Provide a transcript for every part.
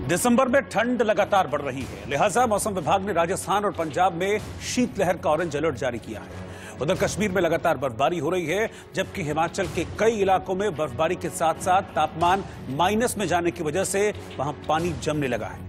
दिसंबर में ठंड लगातार बढ़ रही है, लिहाजा मौसम विभाग ने राजस्थान और पंजाब में शीतलहर का ऑरेंज अलर्ट जारी किया है। उधर कश्मीर में लगातार बर्फबारी हो रही है, जबकि हिमाचल के कई इलाकों में बर्फबारी के साथ साथ तापमान माइनस में जाने की वजह से वहां पानी जमने लगा है।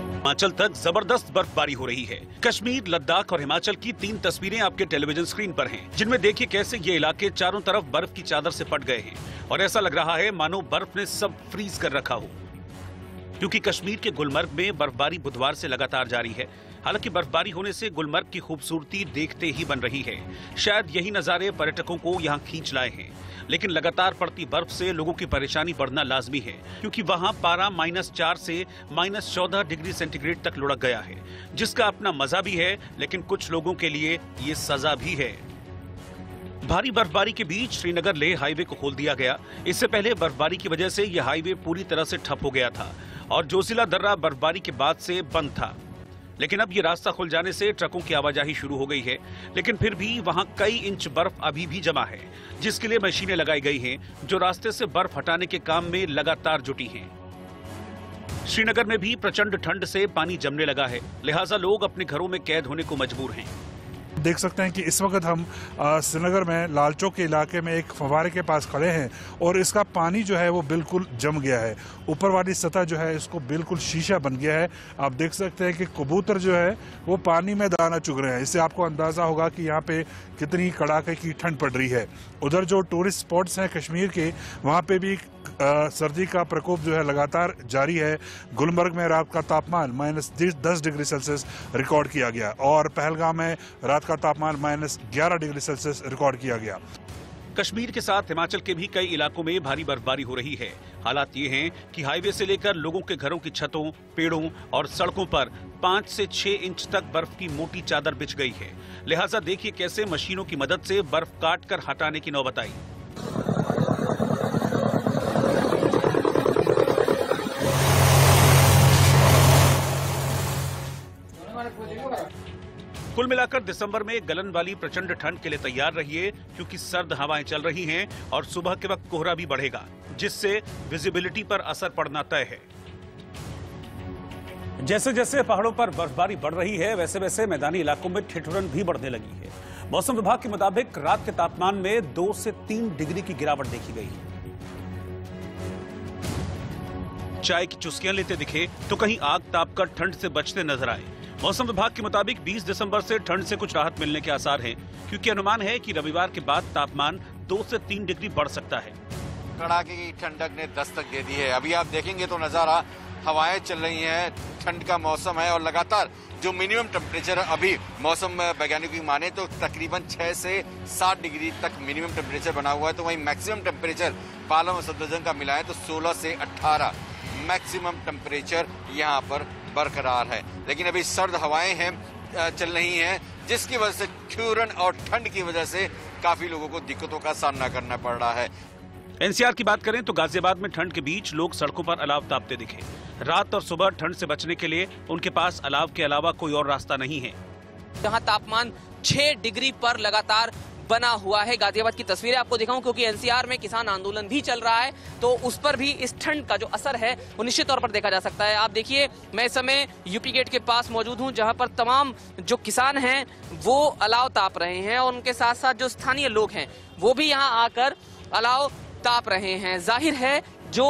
हिमाचल तक जबरदस्त बर्फबारी हो रही है। कश्मीर, लद्दाख और हिमाचल की 3 तस्वीरें आपके टेलीविजन स्क्रीन पर हैं, जिनमें देखिए कैसे ये इलाके चारों तरफ बर्फ की चादर से पट गए हैं और ऐसा लग रहा है मानो बर्फ ने सब फ्रीज कर रखा हो। क्योंकि कश्मीर के गुलमर्ग में बर्फबारी बुधवार से लगातार जारी है। हालांकि बर्फबारी होने से गुलमर्ग की खूबसूरती देखते ही बन रही है। शायद यही नजारे पर्यटकों को यहाँ खींच लाए हैं, लेकिन लगातार पड़ती बर्फ से लोगों की परेशानी बढ़ना लाजमी है, क्योंकि वहां पारा -4 से -14 डिग्री सेंटीग्रेड तक लुढ़क गया है, जिसका अपना मजा भी है, लेकिन कुछ लोगों के लिए ये सजा भी है। भारी बर्फबारी के बीच श्रीनगर लेह हाईवे को खोल दिया गया। इससे पहले बर्फबारी की वजह से यह हाईवे पूरी तरह से ठप हो गया था और जोजिला दर्रा बर्फबारी के बाद से बंद था। लेकिन अब ये रास्ता खुल जाने से ट्रकों की आवाजाही शुरू हो गई है, लेकिन फिर भी वहां कई इंच बर्फ अभी भी जमा है, जिसके लिए मशीनें लगाई गई हैं, जो रास्ते से बर्फ हटाने के काम में लगातार जुटी हैं। श्रीनगर में भी प्रचंड ठंड से पानी जमने लगा है, लिहाजा लोग अपने घरों में कैद होने को मजबूर हैं। देख सकते हैं कि इस वक्त हम श्रीनगर में लाल चौक के इलाके में एक फव्वारे के पास खड़े हैं और इसका पानी जो है वो बिल्कुल जम गया है। ऊपर वाली सतह जो है इसको बिल्कुल शीशा बन गया है। आप देख सकते हैं कि कबूतर जो है वो पानी में दाना चुग रहे हैं। इससे आपको अंदाजा होगा कि यहाँ पे कितनी कड़ाके की ठंड पड़ रही है। उधर जो टूरिस्ट स्पॉट्स हैं कश्मीर के, वहाँ पे भी सर्दी का प्रकोप जो है लगातार जारी है। गुलमर्ग में रात का तापमान -10 डिग्री सेल्सियस रिकॉर्ड किया गया और पहलगाम में रात का तापमान -11 डिग्री सेल्सियस रिकॉर्ड किया गया। कश्मीर के साथ हिमाचल के भी कई इलाकों में भारी बर्फबारी हो रही है। हालात ये हैं कि हाईवे से लेकर लोगों के घरों की छतों, पेड़ों और सड़कों पर 5 से 6 इंच तक बर्फ की मोटी चादर बिछ गई है। लिहाजा देखिए कैसे मशीनों की मदद से बर्फ काट कर हटाने की नौबत आई। कुल मिलाकर दिसंबर में गलन वाली प्रचंड ठंड के लिए तैयार रहिए, क्योंकि सर्द हवाएं चल रही हैं और सुबह के वक्त कोहरा भी बढ़ेगा, जिससे विजिबिलिटी पर असर पड़ना तय है। जैसे जैसे पहाड़ों पर बर्फबारी बढ़ रही है, वैसे वैसे मैदानी इलाकों में ठिठुरन भी बढ़ने लगी है। मौसम विभाग के मुताबिक रात के तापमान में 2 से 3 डिग्री की गिरावट देखी गई है। चाय की चुस्कियां लेते दिखे तो कहीं आग तापकर ठंड से बचते नजर आए। मौसम विभाग के मुताबिक 20 दिसंबर से ठंड से कुछ राहत मिलने के आसार हैं, क्योंकि अनुमान है कि रविवार के बाद तापमान 2 से 3 डिग्री बढ़ सकता है। कड़ाके की ठंडक ने दस्तक दे दी है। अभी आप देखेंगे तो नजारा, हवाएं चल रही हैं, ठंड का मौसम है और लगातार जो मिनिमम टेम्परेचर अभी मौसम वैज्ञानिकों की माने तो तकरीबन 6 से 7 डिग्री तक मिनिमम टेम्परेचर बना हुआ है। तो वहीं मैक्सिमम टेम्परेचर पालम और सफदरजंग का मिला है तो 16 से 18 मैक्सिमम टेम्परेचर यहाँ पर बरकरार है। लेकिन अभी सर्द हवाएं हैं चल रही हैं, जिसकी वजह से ठिठुरन और ठंड की वजह से काफी लोगों को दिक्कतों का सामना करना पड़ रहा है। एनसीआर की बात करें तो गाजियाबाद में ठंड के बीच लोग सड़कों पर अलाव तापते दिखे। रात और सुबह ठंड से बचने के लिए उनके पास अलाव के अलावा कोई और रास्ता नहीं है। जहां तापमान 6 डिग्री पर लगातार बना हुआ है। गाजियाबाद की तस्वीरें आपको दिखाऊं, क्योंकि एनसीआर में किसान आंदोलन भी चल रहा है, तो उस पर भी इस ठंड का जो असर है वो निश्चित तौर पर देखा जा सकता है। आप देखिए, मैं इस समय यूपी गेट के पास मौजूद हूं, जहां पर तमाम जो किसान हैं वो अलाव ताप रहे हैं और उनके साथ साथ जो स्थानीय लोग हैं वो भी यहाँ आकर अलाव ताप रहे हैं। जाहिर है जो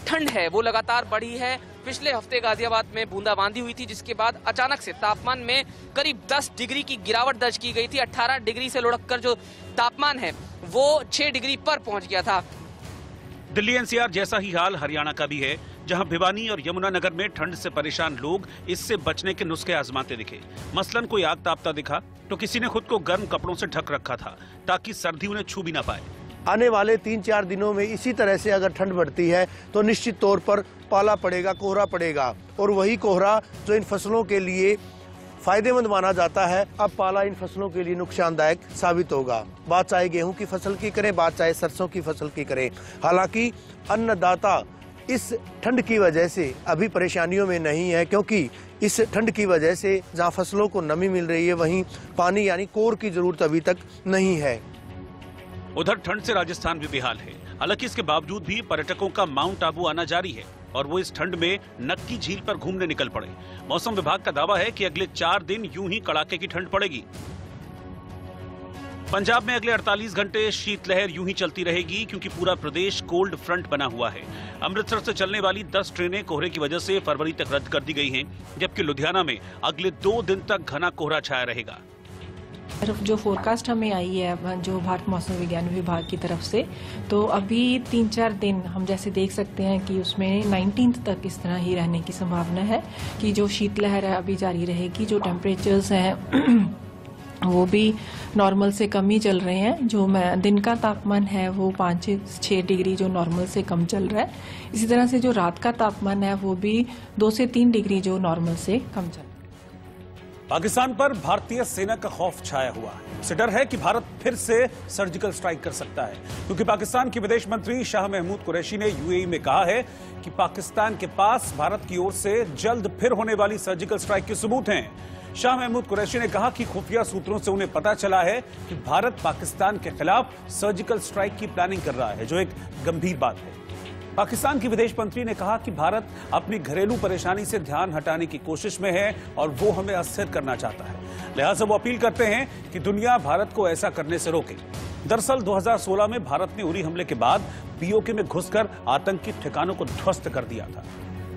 ठंड है वो लगातार बढ़ी है। पिछले हफ्ते गाजियाबाद में बूंदाबांदी हुई थी, जिसके बाद अचानक से तापमान में करीब 10 डिग्री की गिरावट दर्ज की गई थी। 18 डिग्री से लुढ़ककर जो तापमान है वो 6 डिग्री पर पहुंच गया था। दिल्ली एनसीआर जैसा ही हाल हरियाणा का भी है, जहां भिवानी और यमुनानगर में ठंड से परेशान लोग इससे बचने के नुस्खे आजमाते दिखे। मसलन कोई आग तापता दिखा तो किसी ने खुद को गर्म कपड़ों से ढक रखा था, ताकि सर्दी उन्हें छू भी ना पाए। आने वाले 3-4 दिनों में इसी तरह से अगर ठंड बढ़ती है तो निश्चित तौर पर पाला पड़ेगा, कोहरा पड़ेगा, और वही कोहरा जो इन फसलों के लिए फायदेमंद माना जाता है, अब पाला इन फसलों के लिए नुकसानदायक साबित होगा। बात चाहे गेहूं की फसल की करें, बात चाहे सरसों की फसल की करें। हालांकि अन्नदाता इस ठंड की वजह से अभी परेशानियों में नहीं है, क्योंकि इस ठंड की वजह से जहां फसलों को नमी मिल रही है वहीं पानी यानी कोर की जरूरत अभी तक नहीं है। उधर ठंड से राजस्थान भी बेहाल है। हालांकि इसके बावजूद भी पर्यटकों का माउंट आबू आना जारी है और वो इस ठंड में नक्की झील पर घूमने निकल पड़े। मौसम विभाग का दावा है कि अगले 4 दिन यूं ही कड़ाके की ठंड पड़ेगी। पंजाब में अगले 48 घंटे शीतलहर यूं ही चलती रहेगी क्योंकि पूरा प्रदेश कोल्ड फ्रंट बना हुआ है। अमृतसर से चलने वाली 10 ट्रेनें कोहरे की वजह से फरवरी तक रद्द कर दी गई हैं, जबकि लुधियाना में अगले 2 दिन तक घना कोहरा छाया रहेगा। जो फोरकास्ट हमें आई है जो भारत मौसम विज्ञान विभाग की तरफ से, तो अभी 3-4 दिन हम जैसे देख सकते हैं कि उसमें 19 तक इस तरह ही रहने की संभावना है कि जो शीतलहर है अभी जारी रहेगी। जो टेम्परेचर्स हैं वो भी नॉर्मल से कम ही चल रहे हैं। जो दिन का तापमान है वो 5-6 डिग्री जो नॉर्मल से कम चल रहा है। इसी तरह से जो रात का तापमान है वो भी 2 से 3 डिग्री जो नॉर्मल से कम चल रहा है। पाकिस्तान पर भारतीय सेना का खौफ छाया हुआ है। इसे डर है कि भारत फिर से सर्जिकल स्ट्राइक कर सकता है, क्योंकि पाकिस्तान के विदेश मंत्री शाह महमूद कुरैशी ने यूएई में कहा है कि पाकिस्तान के पास भारत की ओर से जल्द फिर होने वाली सर्जिकल स्ट्राइक के सबूत हैं। शाह महमूद कुरैशी ने कहा कि खुफिया सूत्रों से उन्हें पता चला है कि भारत पाकिस्तान के खिलाफ सर्जिकल स्ट्राइक की प्लानिंग कर रहा है, जो एक गंभीर बात है। पाकिस्तान की विदेश मंत्री ने कहा कि भारत अपनी घरेलू परेशानी से ध्यान हटाने की कोशिश में है और वो हमें अस्थिर करना चाहता है, लिहाजा वो अपील करते हैं कि दुनिया भारत को ऐसा करने से रोके। दरअसल 2016 में भारत ने उरी हमले के बाद पीओके में घुसकर आतंकी ठिकानों को ध्वस्त कर दिया था।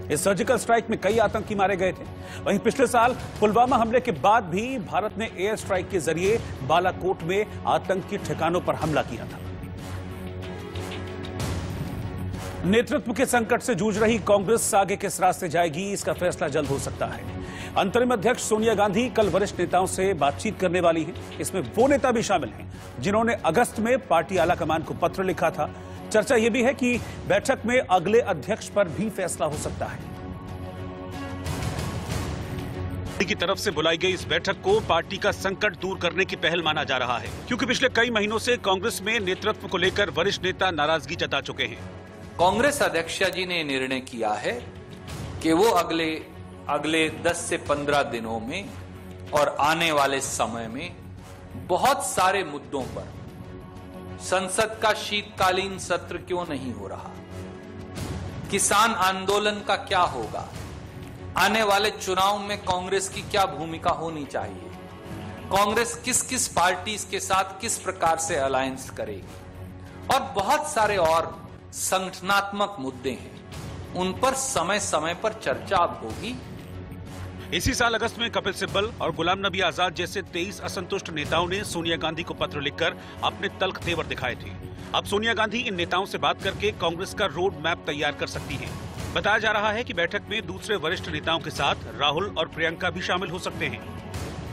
इस सर्जिकल स्ट्राइक में कई आतंकी मारे गए थे। वहीं पिछले साल पुलवामा हमले के बाद भी भारत ने एयर स्ट्राइक के जरिए बालाकोट में आतंकी ठिकानों पर हमला किया था। नेतृत्व के संकट से जूझ रही कांग्रेस आगे किस रास्ते जाएगी, इसका फैसला जल्द हो सकता है। अंतरिम अध्यक्ष सोनिया गांधी कल वरिष्ठ नेताओं से बातचीत करने वाली हैं। इसमें वो नेता भी शामिल हैं जिन्होंने अगस्त में पार्टी आलाकमान को पत्र लिखा था। चर्चा यह भी है कि बैठक में अगले अध्यक्ष पर भी फैसला हो सकता है। की तरफ से बुलाई गई इस बैठक को पार्टी का संकट दूर करने की पहल माना जा रहा है, क्योंकि पिछले कई महीनों से कांग्रेस में नेतृत्व को लेकर वरिष्ठ नेता नाराजगी जता चुके हैं। कांग्रेस अध्यक्ष जी ने निर्णय किया है कि वो अगले 10 से 15 दिनों में और आने वाले समय में बहुत सारे मुद्दों पर संसद का शीतकालीन सत्र क्यों नहीं हो रहा, किसान आंदोलन का क्या होगा, आने वाले चुनाव में कांग्रेस की क्या भूमिका होनी चाहिए, कांग्रेस किस किस पार्टी के साथ किस प्रकार से अलायंस करेगी, और बहुत सारे और संगठनात्मक मुद्दे हैं, उन पर समय समय पर चर्चा अब होगी। इसी साल अगस्त में कपिल सिब्बल और गुलाम नबी आजाद जैसे 23 असंतुष्ट नेताओं ने सोनिया गांधी को पत्र लिखकर अपने तल्ख तेवर दिखाए थे। अब सोनिया गांधी इन नेताओं से बात करके कांग्रेस का रोड मैप तैयार कर सकती हैं। बताया जा रहा है कि बैठक में दूसरे वरिष्ठ नेताओं के साथ राहुल और प्रियंका भी शामिल हो सकते हैं।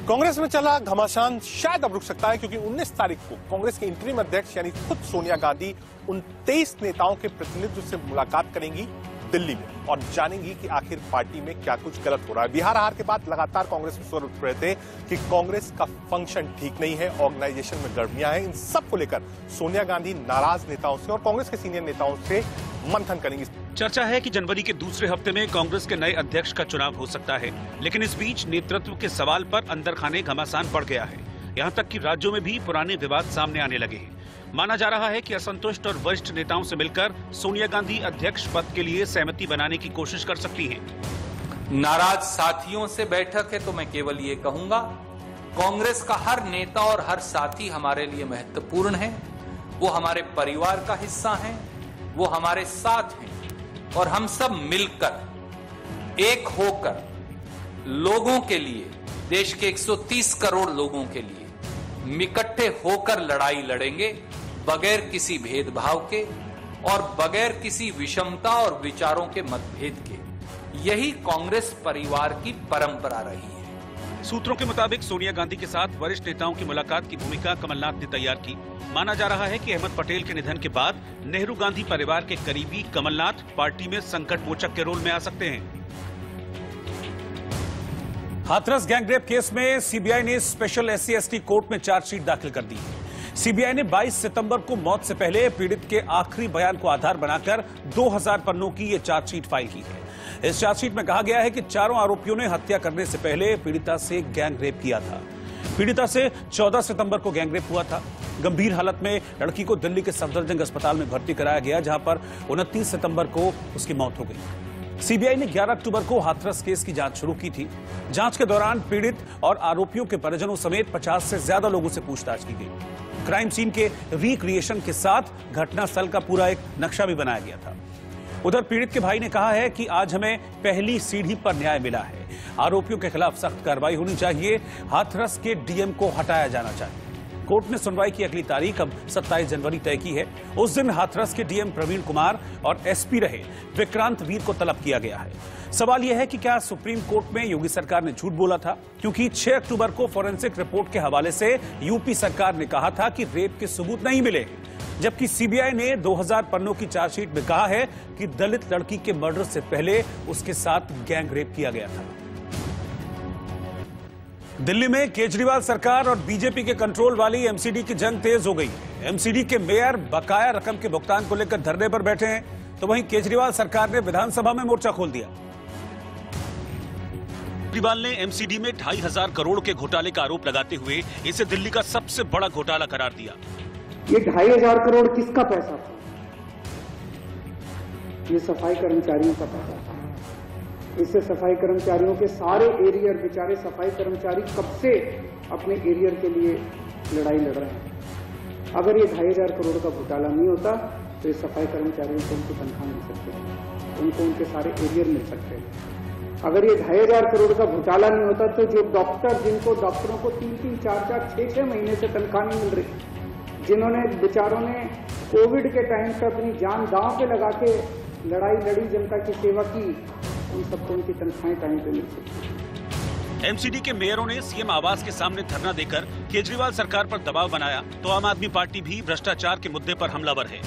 कांग्रेस में चला घमासान शायद अब रुक सकता है, क्योंकि 19 तारीख को कांग्रेस के इंटरिम अध्यक्ष यानी खुद सोनिया गांधी उन 23 नेताओं के प्रतिनिधित्व से मुलाकात करेंगी दिल्ली में और जानेंगी कि आखिर पार्टी में क्या कुछ गलत हो रहा है। बिहार हार के बाद लगातार कांग्रेस में स्वर उठ रहे थे कि कांग्रेस का फंक्शन ठीक नहीं है, ऑर्गेनाइजेशन में गड़बड़ियां हैं। इन सब को लेकर सोनिया गांधी नाराज नेताओं से और कांग्रेस के सीनियर नेताओं से मंथन करेंगी। चर्चा है कि जनवरी के दूसरे हफ्ते में कांग्रेस के नए अध्यक्ष का चुनाव हो सकता है, लेकिन इस बीच नेतृत्व के सवाल पर अंदर खाने घमासान बढ़ गया है। यहाँ तक कि राज्यों में भी पुराने विवाद सामने आने लगे हैं। माना जा रहा है कि असंतुष्ट और वरिष्ठ नेताओं से मिलकर सोनिया गांधी अध्यक्ष पद के लिए सहमति बनाने की कोशिश कर सकती हैं। नाराज साथियों से बैठक है तो मैं केवल ये कहूंगा, कांग्रेस का हर नेता और हर साथी हमारे लिए महत्वपूर्ण है। वो हमारे परिवार का हिस्सा हैं, वो हमारे साथ हैं और हम सब मिलकर एक होकर लोगों के लिए, देश के 130 करोड़ लोगों के लिए इकट्ठे होकर लड़ाई लड़ेंगे, बगैर किसी भेदभाव के और बगैर किसी विषमता और विचारों के मतभेद के। यही कांग्रेस परिवार की परंपरा रही है। सूत्रों के मुताबिक सोनिया गांधी के साथ वरिष्ठ नेताओं की मुलाकात की भूमिका कमलनाथ ने तैयार की। माना जा रहा है कि अहमद पटेल के निधन के बाद नेहरू गांधी परिवार के करीबी कमलनाथ पार्टी में संकट मोचक के रोल में आ सकते हैं। हाथरस गैंगरेप केस में सीबीआई ने स्पेशल SC/ST कोर्ट में चार्जशीट दाखिल कर दी है। सीबीआई ने 22 सितंबर को मौत से पहले पीड़ित के आखिरी बयान को आधार बनाकर 2000 पन्नों की यह चार्जशीट फाइल की है। इस चार्जशीट में कहा गया है कि चारों आरोपियों ने हत्या करने से पहले पीड़िता से गैंग रेप किया था। पीड़िता से 14 सितंबर को गैंगरेप हुआ था। गंभीर हालत में लड़की को दिल्ली के सफदरजंग अस्पताल में भर्ती कराया गया, जहां पर 29 सितंबर को उसकी मौत हो गई। सीबीआई ने 11 अक्टूबर को हाथरस केस की जांच शुरू की थी। जांच के दौरान पीड़ित और आरोपियों के परिजनों समेत 50 से ज्यादा लोगों से पूछताछ की गई। क्राइम सीन के रिक्रिएशन के साथ घटनास्थल का पूरा एक नक्शा भी बनाया गया था। उधर पीड़ित के भाई ने कहा है कि आज हमें पहली सीढ़ी पर न्याय मिला है। आरोपियों के खिलाफ सख्त कार्रवाई होनी चाहिए। हाथरस के डीएम को हटाया जाना चाहिए। कोर्ट ने सुनवाई की अगली तारीख अब 27 जनवरी तय की है। उस दिन हाथरस के डीएम प्रवीण कुमार और एसपी रहे विक्रांत वीर को तलब किया गया है। सवाल यह है कि क्या सुप्रीम कोर्ट में योगी सरकार ने झूठ बोला था, क्योंकि 6 अक्टूबर को फॉरेंसिक रिपोर्ट के हवाले से यूपी सरकार ने कहा था कि रेप के सबूत नहीं मिले, जबकि सीबीआई ने 2000 पन्नों की चार्जशीट में कहा है कि दलित लड़की के मर्डर से पहले उसके साथ गैंग रेप किया गया था। दिल्ली में केजरीवाल सरकार और बीजेपी के कंट्रोल वाली एमसीडी की जंग तेज हो गई। एमसीडी के मेयर बकाया रकम के भुगतान को लेकर धरने पर बैठे हैं, तो वहीं केजरीवाल सरकार ने विधानसभा में मोर्चा खोल दिया। केजरीवाल ने एमसीडी में 2500 करोड़ के घोटाले का आरोप लगाते हुए इसे दिल्ली का सबसे बड़ा घोटाला करार दिया। ये 2500 करोड़ किसका पैसा था? ये सफाई कर्मचारियों का पैसा था। इससे सफाई कर्मचारियों के सारे एरियर, बेचारे सफाई कर्मचारी कब से अपने एरियर के लिए लड़ाई लड़ रहे हैं। अगर ये 2500 करोड़ का घोटाला नहीं होता तो ये सफाई कर्मचारियों को उनकी तनख्वाह मिल सकती है, उनको उनके सारे एरियर मिल सकते हैं। अगर ये 2500 करोड़ का घोटाला नहीं होता तो जो डॉक्टर, जिनको डॉक्टरों को 3-3, 4-4, 6-6 महीने से तनख्वाह नहीं मिल रही, जिन्होंने बेचारों ने कोविड के टाइम पे अपनी जान दांव पे लगा के लड़ाई लड़ी, जनता की सेवा की, उन सबको उनकी तनख्वाहें टाइम पे मिल सकती। एमसीडी के मेयरों ने सीएम आवास के सामने धरना देकर केजरीवाल सरकार पर दबाव बनाया, तो आम आदमी पार्टी भी भ्रष्टाचार के मुद्दे पर हमलावर है।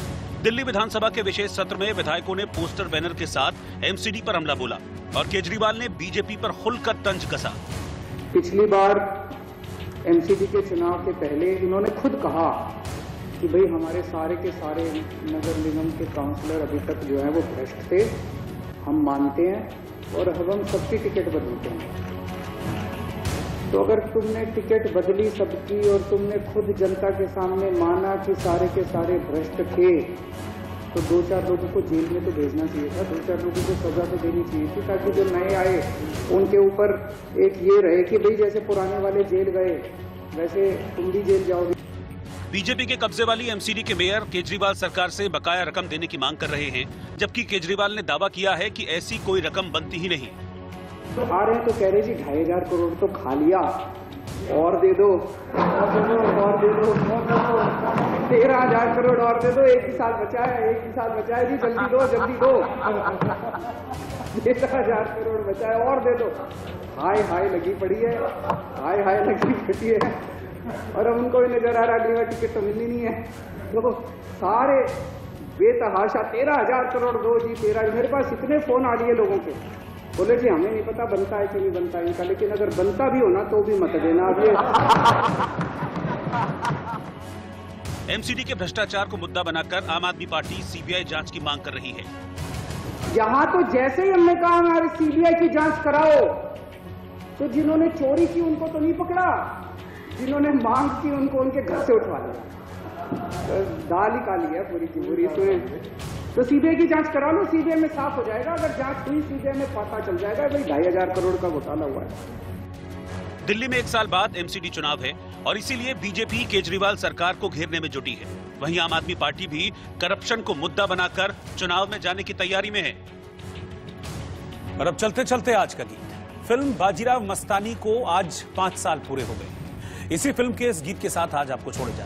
दिल्ली विधानसभा के विशेष सत्र में विधायकों ने पोस्टर बैनर के साथ एमसीडी पर हमला बोला और केजरीवाल ने बीजेपी पर खुलकर तंज कसा। पिछली बार एमसीडी के चुनाव के पहले इन्होंने खुद कहा कि भाई हमारे सारे के सारे नगर निगम के काउंसलर अभी तक जो है वो भ्रष्ट थे, हम मानते हैं और अब हम सबकी टिकट बदलते हैं। तो अगर तुमने टिकट बदली सबकी और तुमने खुद जनता के सामने माना कि सारे के सारे भ्रष्ट थे, तो 2-4 लोगों को जेल में तो भेजना चाहिए था, 2-4 लोगों को सजा तो देनी चाहिए थी, ताकि जो नए आए उनके ऊपर एक ये रहे कि भाई जैसे पुराने वाले जेल गए वैसे तुम भी जेल जाओगे। बीजेपी के कब्जे वाली एमसीडी के मेयर केजरीवाल सरकार से बकाया रकम देने की मांग कर रहे हैं, जबकि केजरीवाल ने दावा किया है कि ऐसी कोई रकम बनती ही नहीं। तो आ रहे हैं तो कह रहे जी 2500 करोड़ तो खा लिया, और दे दो, और दे दो, 13,000 करोड़ और दे दो, एक ही साल बचा है जी, जल्दी दो 13,000 करोड़ बचा है और दे दो। हाय लगी पड़ी है, हाय लगी पड़ी है, और अब उनको भी नजर आ रहा अगली बार टिकट तो मिलनी नहीं है, तो सारे बेतहाशा 13,000 करोड़ दो जी, 13। मेरे पास इतने फोन आ लिए लोगों के, बोले जी हमें नहीं पता बनता है कि नहीं बनता इनका, लेकिन अगर बनता भी हो ना तो भी मत देना। अब ये एमसीडी के भ्रष्टाचार को मुद्दा बनाकर आम आदमी पार्टी सीबीआई जांच की मांग कर रही है। यहाँ तो जैसे ही हमने कहा हमारी सीबीआई की जांच कराओ, तो जिन्होंने चोरी की उनको तो नहीं पकड़ा, जिन्होंने मांग की उनको उनके घर से उठवा लिया। दाल ही काली है पूरी की पूरी। तो सीबीआई की जांच करा लो, सीबीआई में साफ हो जाएगा। अगर जांच हुई सीबीआई में पता चल जाएगा भाई 2500 करोड़ का घोटाला हुआ है। दिल्ली में 1 साल बाद एमसीडी चुनाव है और इसीलिए बीजेपी केजरीवाल सरकार को घेरने में जुटी है। वहीं आम आदमी पार्टी भी करप्शन को मुद्दा बनाकर चुनाव में जाने की तैयारी में है। और अब चलते चलते आज का गीत। फिल्म बाजीराव मस्तानी को आज 5 साल पूरे हो गए। इसी फिल्म के इस गीत के साथ आज आपको छोड़े जा